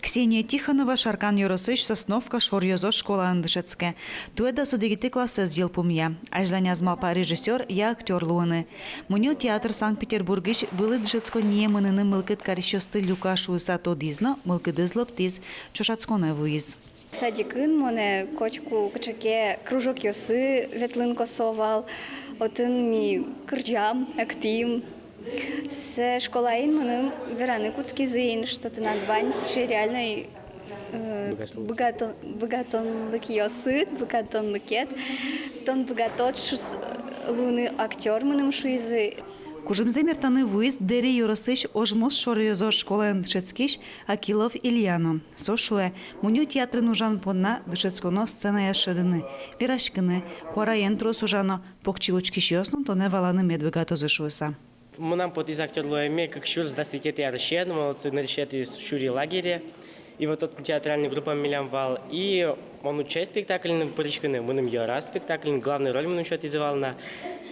Ксения Тихонова, Шаркан Юросыч, Сосновка, Шорьозо, школа Андышецке. Туэда судегиты классы сделал пумья. Ажланя змалпа режиссер, я актер Луаны. Муню театр Санкт-Петербургич вылыдышецко не мыныны мылкет карищосты Люкашу Сато Дизно, мылкеды злоптиз, чушацконе вуиз. Садикын моне кочку кычаке кружок йосы ветлын косовал, отын ми кырджам, актим. С школаин моным вераны куцки зейн, что-то надвань, сычи реально богатонлык йосы, богатонлыкет, тон богатот шус луны актер моным шуизы. Кужымзе мертаны выезд Дери Юросыч ожмос Шорьозо школа Андышецкиш Акилов Ильяно. Сошуэ, муню театры нужан понна дышецконо сцена яшедыны. Пирашкыны, куараен тросужано, покчилочкиш йоснун, то не валаны медвегато зашуэса. Нам под из актерлуями, как шур сдастывает я решет, молодцы на решете из шури лагере. И вот тут театральная группа Милям Вал. И он учает спектакль на Парижкане, мы нам ее раз спектакль, главную роль мы нам счет изывал на.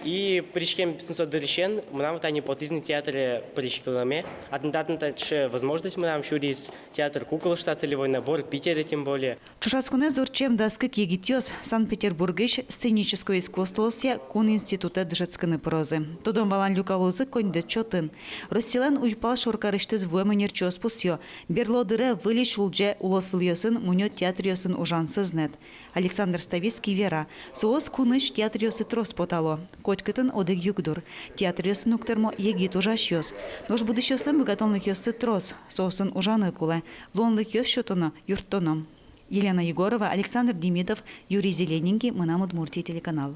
И Парижкем 500 дырещен, мы нам вот они под изни театре Парижканами. Атентатно возможность мы нам шури из театр кукол, что целевой набор, Питере тем более. Чушацкуне зорчем даскак егитёс Санкт-Петербургиш сценическое искусство кун института дышецканы прозы. Тодом валан люкалозы коньде чотын. Россилен уйпал шоркарыштыз вуэманерчос пусьё. Берлодыре вылиш улже улос выльёсын мунё театриосын ужансыз нет. Александр Ставицкий вера. Соос куныш театриосы трос потало. Котькытын одыг югдур. Театриосын уктермо егит ужащёс. Нож будущёслым богатонлык ёсы трос. Соосын ужаны куле. Лонлык ёс счётоно юрттоном. Елена Егорова, Александр Демидов, Юрий Зелененький, мы на Удмуртии телеканал.